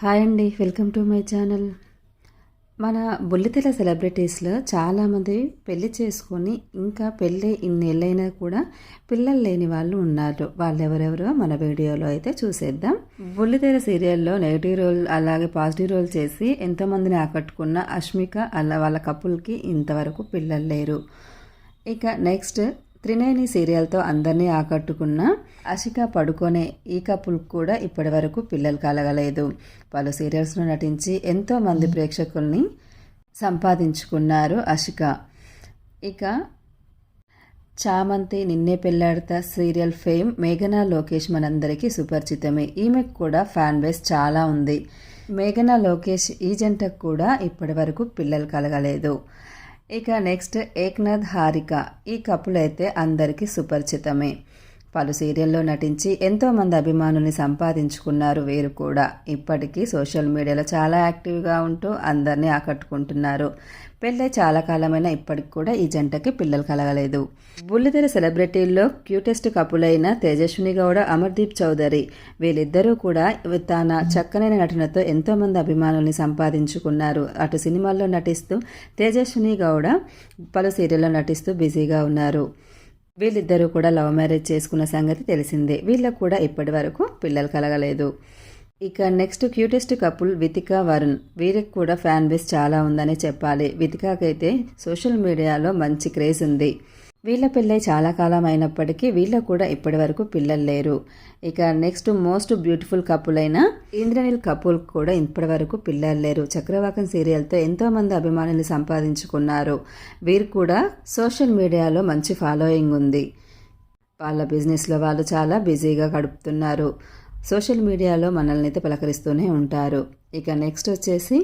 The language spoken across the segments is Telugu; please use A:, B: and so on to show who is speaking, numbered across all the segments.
A: హాయ్ అండి, వెల్కమ్ టు మై ఛానల్. మన బుల్లితెర సెలబ్రిటీస్లో చాలామంది పెళ్లి చేసుకొని ఇంకా పెళ్ళి ఇన్నేళ్ళైనా కూడా పిల్లలు లేని వాళ్ళు ఉన్నారు. వాళ్ళు ఎవరెవరో మన వీడియోలో అయితే చూసేద్దాం. బుల్లితెర సీరియల్లో నెగిటివ్ రోల్ అలాగే పాజిటివ్ రోల్ చేసి ఎంతోమందిని ఆకట్టుకున్న అష్మిక అలా వాళ్ళ కపుల్కి ఇంతవరకు పిల్లలు లేరు. ఇక నెక్స్ట్ త్రినేని సీరియల్తో అందరినీ ఆకట్టుకున్న అషిక పడుకొనే ఈ కపుల్ కూడా ఇప్పటి వరకు పిల్లలు కలగలేదు. పలు సీరియల్స్లో నటించి ఎంతోమంది ప్రేక్షకుల్ని సంపాదించుకున్నారు అషిక. ఇక చామంతి నిన్నే పెళ్లాడతా సీరియల్ ఫేమ్ మేఘనా లోకేష్ మనందరికీ సుపరిచితమే. ఈమెకు కూడా ఫ్యాన్ బేస్ చాలా ఉంది. మేఘనా లోకేష్ ఈ జంటకు కూడా ఇప్పటి వరకు పిల్లలు కలగలేదు. ఇక నెక్స్ట్ ఏక్నాథ్ హారిక ఈ కపుల్ అయితే అందరికీ సుపరిచితమే. పలు సీరియల్లో నటించి ఎంతోమంది అభిమానుల్ని సంపాదించుకున్నారు. వీరు కూడా ఇప్పటికీ సోషల్ మీడియాలో చాలా యాక్టివ్గా ఉంటూ అందరినీ ఆకట్టుకుంటున్నారు. పెళ్ళై చాలా కాలమైనా ఇప్పటికి కూడా ఈ జంటకి పిల్లలు కలగలేదు. బుల్లితెర సెలబ్రిటీల్లో క్యూటెస్ట్ కపుల్ అయిన తేజస్విని గౌడ, అమర్దీప్ చౌదరి వీళ్ళిద్దరూ కూడా తన చక్కనైన నటనతో ఎంతోమంది అభిమానుల్ని సంపాదించుకున్నారు. అటు సినిమాల్లో నటిస్తూ తేజస్విని గౌడ పలు సీరియల్లో నటిస్తూ బిజీగా ఉన్నారు. వీళ్ళిద్దరూ కూడా లవ్ మ్యారేజ్ చేసుకున్న సంగతి తెలిసిందే. వీళ్ళకు కూడా ఇప్పటి వరకు పిల్లలు కలగలేదు. ఇక next cutest couple Vithika Varun. వీరికి కూడా ఫ్యాన్ బేస్ చాలా ఉందని చెప్పాలి. వితికకైతే సోషల్ మీడియాలో మంచి క్రేజ్ ఉంది. వీళ్ళ పెళ్ళై చాలా కాలం అయినప్పటికీ వీళ్ళకు కూడా ఇప్పటి వరకు పిల్లలు లేరు. ఇక నెక్స్ట్ మోస్ట్ బ్యూటిఫుల్ కపుల్ అయిన ఇంద్రనీల్ కపూర్ కూడా ఇప్పటి వరకు పిల్లలు లేరు. చక్రవాకం సీరియల్తో ఎంతోమంది అభిమానులు సంపాదించుకున్నారు. వీరు కూడా సోషల్ మీడియాలో మంచి ఫాలోయింగ్ ఉంది. వాళ్ళ బిజినెస్లో వాళ్ళు చాలా బిజీగా గడుపుతున్నారు. సోషల్ మీడియాలో మనల్ని అయితే పలకరిస్తూనే ఉంటారు. ఇక నెక్స్ట్ వచ్చేసి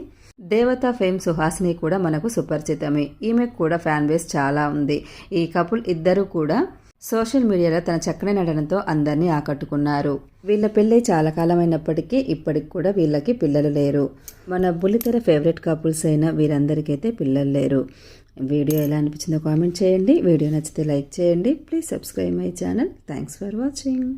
A: దేవత ఫేమ్ సుహాసిని కూడా మనకు సుపరిచితమే. ఈమెకు కూడా ఫ్యాన్ బేస్ చాలా ఉంది. ఈ కపుల్ ఇద్దరు కూడా సోషల్ మీడియాలో తన చక్కని నటనతో అందరినీ ఆకట్టుకున్నారు. వీళ్ళ పెళ్ళై చాలా కాలమైనప్పటికీ ఇప్పటికి కూడా వీళ్ళకి పిల్లలు లేరు. మన బుల్లితెర ఫేవరెట్ కపుల్స్ అయిన వీరందరికైతే పిల్లలు లేరు. వీడియో ఎలా అనిపించిందో కామెంట్ చేయండి. వీడియో నచ్చితే లైక్ చేయండి. Please subscribe my channel. Thanks for watching.